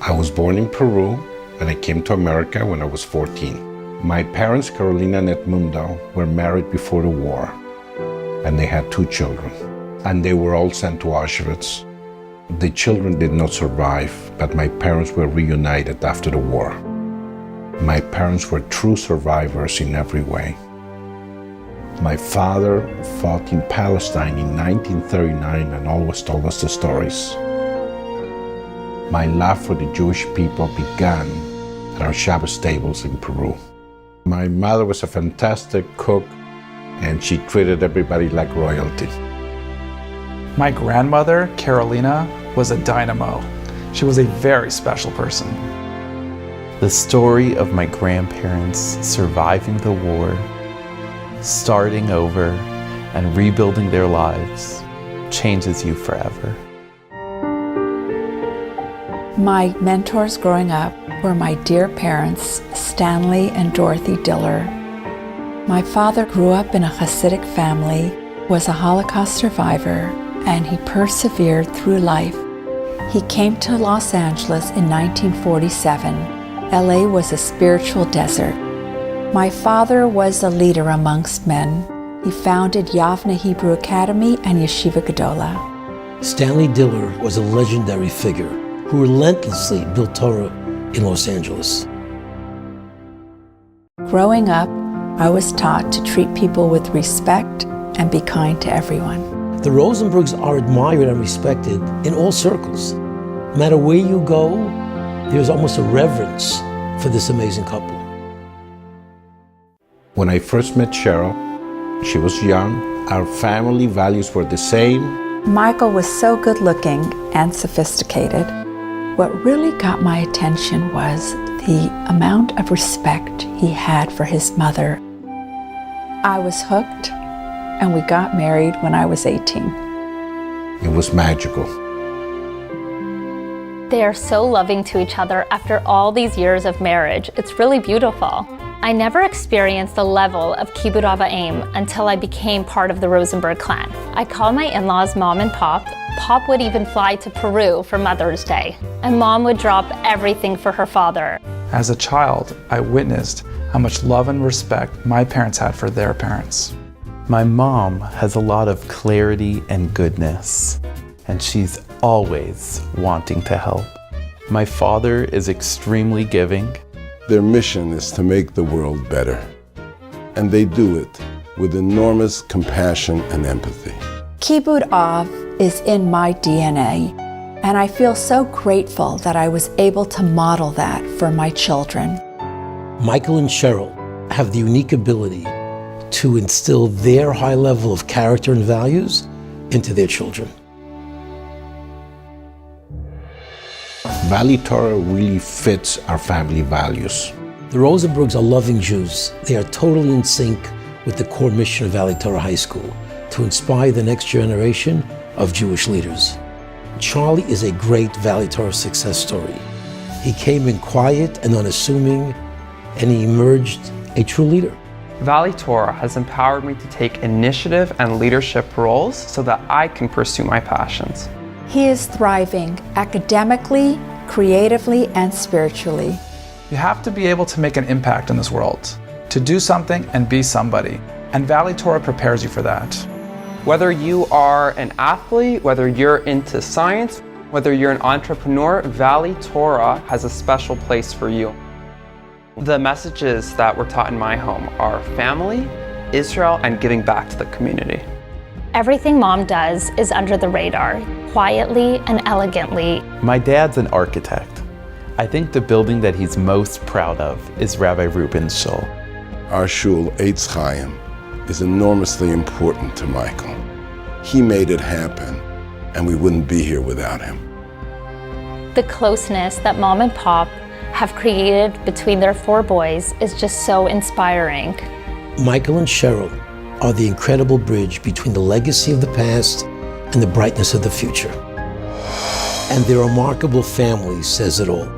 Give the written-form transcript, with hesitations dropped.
I was born in Peru, and I came to America when I was 14. My parents, Carolina and Edmundo, were married before the war, and they had 2 children, and they were all sent to Auschwitz. The children did not survive, but my parents were reunited after the war. My parents were true survivors in every way. My father fought in Palestine in 1939 and always told us the stories. My love for the Jewish people began at our Shabbos tables in Peru. My mother was a fantastic cook, and she treated everybody like royalty. My grandmother, Carolina, was a dynamo. She was a very special person. The story of my grandparents surviving the war, starting over, and rebuilding their lives changes you forever. My mentors growing up were my dear parents, Stanley and Dorothy Diller. My father grew up in a Hasidic family, was a Holocaust survivor, and he persevered through life. He came to Los Angeles in 1947. LA was a spiritual desert. My father was a leader amongst men. He founded Yavne Hebrew Academy and Yeshiva Gedola. Stanley Diller was a legendary figure who relentlessly built Torah in Los Angeles. Growing up, I was taught to treat people with respect and be kind to everyone. The Rosenbergs are admired and respected in all circles. No matter where you go, there's almost a reverence for this amazing couple. When I first met Sheryl, she was young. Our family values were the same. Michael was so good looking and sophisticated. What really got my attention was the amount of respect he had for his mother. I was hooked, and we got married when I was 18. It was magical. They are so loving to each other after all these years of marriage. It's really beautiful. I never experienced the level of Kibbud Av V'Aim until I became part of the Rosenberg clan. I call my in-laws Mom and Pop. Pop would even fly to Peru for Mother's Day, and Mom would drop everything for her father. As a child, I witnessed how much love and respect my parents had for their parents. My mom has a lot of clarity and goodness, and she's always wanting to help. My father is extremely giving. Their mission is to make the world better, and they do it with enormous compassion and empathy. Kibbud Av is in my DNA, and I feel so grateful that I was able to model that for my children. Michael and Sheryl have the unique ability to instill their high level of character and values into their children. Valley Torah really fits our family values. The Rosenbergs are loving Jews. They are totally in sync with the core mission of Valley Torah High School to inspire the next generation of Jewish leaders. Charlie is a great Valley Torah success story. He came in quiet and unassuming, and he emerged a true leader. Valley Torah has empowered me to take initiative and leadership roles so that I can pursue my passions. He is thriving academically, creatively, and spiritually. You have to be able to make an impact in this world, to do something and be somebody, and Valley Torah prepares you for that. Whether you are an athlete, whether you're into science, whether you're an entrepreneur, Valley Torah has a special place for you. The messages that were taught in my home are family, Israel, and giving back to the community. Everything Mom does is under the radar, quietly and elegantly. My dad's an architect. I think the building that he's most proud of is Rabbi Reuben's shul. Our shul, Eitz Chaim, is enormously important to Michael. He made it happen, and we wouldn't be here without him. The closeness that Mom and Pop have created between their 4 boys is just so inspiring. Michael and Sheryl are the incredible bridge between the legacy of the past and the brightness of the future. And their remarkable family says it all.